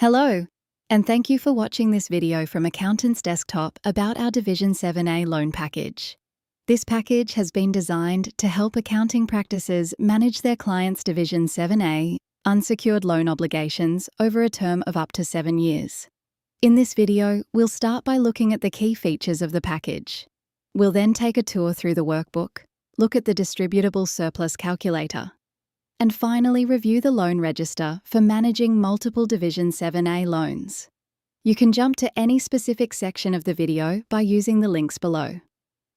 Hello, and thank you for watching this video from Accountant's Desktop about our Division 7A loan package. This package has been designed to help accounting practices manage their clients' Division 7A unsecured loan obligations over a term of up to 7 years. In this video, we'll start by looking at the key features of the package. We'll then take a tour through the workbook, look at the distributable surplus calculator, and finally review the loan register for managing multiple Division 7A loans. You can jump to any specific section of the video by using the links below.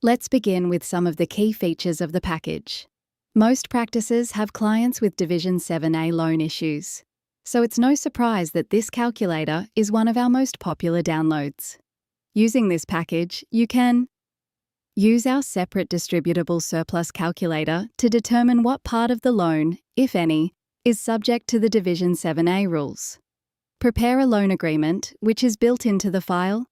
Let's begin with some of the key features of the package. Most practices have clients with Division 7A loan issues, so it's no surprise that this calculator is one of our most popular downloads. Using this package, you can use our separate distributable surplus calculator to determine what part of the loan, if any, is subject to the Division 7A rules. Prepare a loan agreement, which is built into the file.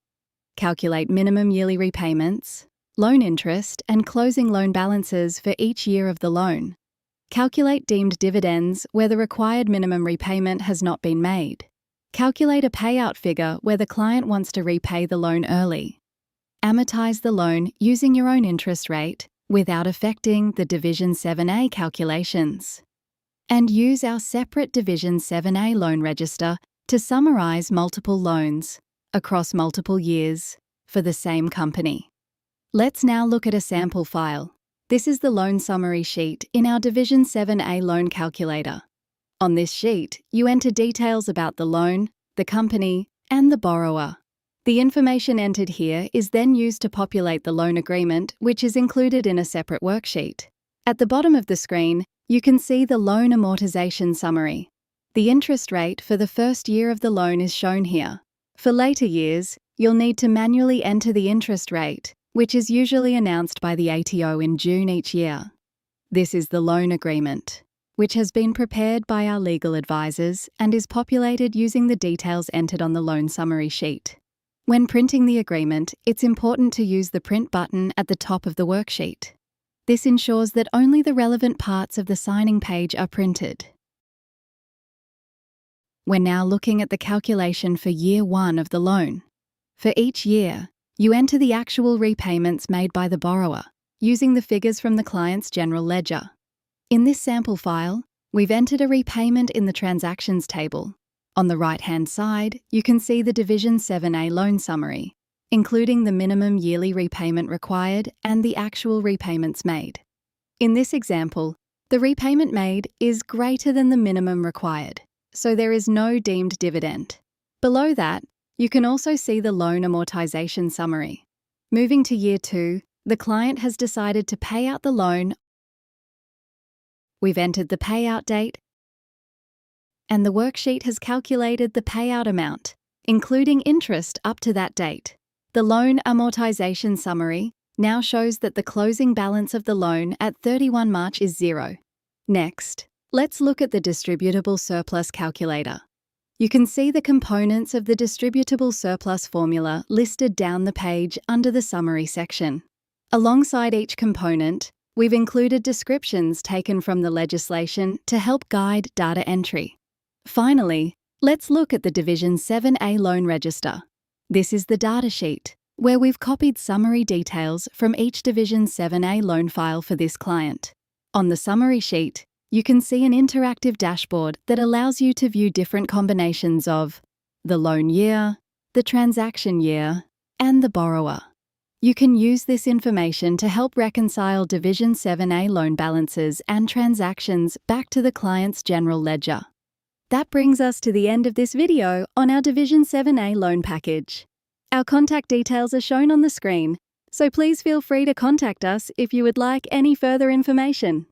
Calculate minimum yearly repayments, loan interest, and closing loan balances for each year of the loan. Calculate deemed dividends where the required minimum repayment has not been made. Calculate a payout figure where the client wants to repay the loan early. Amortise the loan using your own interest rate without affecting the Division 7A calculations. And use our separate Division 7A loan register to summarise multiple loans across multiple years for the same company. Let's now look at a sample file. This is the loan summary sheet in our Division 7A loan calculator. On this sheet, you enter details about the loan, the company, and the borrower. The information entered here is then used to populate the loan agreement, which is included in a separate worksheet. At the bottom of the screen, you can see the loan amortization summary. The interest rate for the first year of the loan is shown here. For later years, you'll need to manually enter the interest rate, which is usually announced by the ATO in June each year. This is the loan agreement, which has been prepared by our legal advisors and is populated using the details entered on the loan summary sheet. When printing the agreement, it's important to use the print button at the top of the worksheet. This ensures that only the relevant parts of the signing page are printed. We're now looking at the calculation for year 1 of the loan. For each year, you enter the actual repayments made by the borrower, using the figures from the client's general ledger. In this sample file, we've entered a repayment in the transactions table. On the right-hand side, you can see the Division 7A loan summary, including the minimum yearly repayment required and the actual repayments made. In this example, the repayment made is greater than the minimum required, so there is no deemed dividend. Below that, you can also see the loan amortization summary. Moving to year 2, the client has decided to pay out the loan. We've entered the payout date, and the worksheet has calculated the payout amount, including interest up to that date. The loan amortization summary now shows that the closing balance of the loan at 31 March is 0. Next, let's look at the distributable surplus calculator. You can see the components of the distributable surplus formula listed down the page under the summary section. Alongside each component, we've included descriptions taken from the legislation to help guide data entry. Finally, let's look at the Division 7A loan register. This is the data sheet, where we've copied summary details from each Division 7A loan file for this client. On the summary sheet, you can see an interactive dashboard that allows you to view different combinations of the loan year, the transaction year, and the borrower. You can use this information to help reconcile Division 7A loan balances and transactions back to the client's general ledger. That brings us to the end of this video on our Division 7A loan package. Our contact details are shown on the screen, so please feel free to contact us if you would like any further information.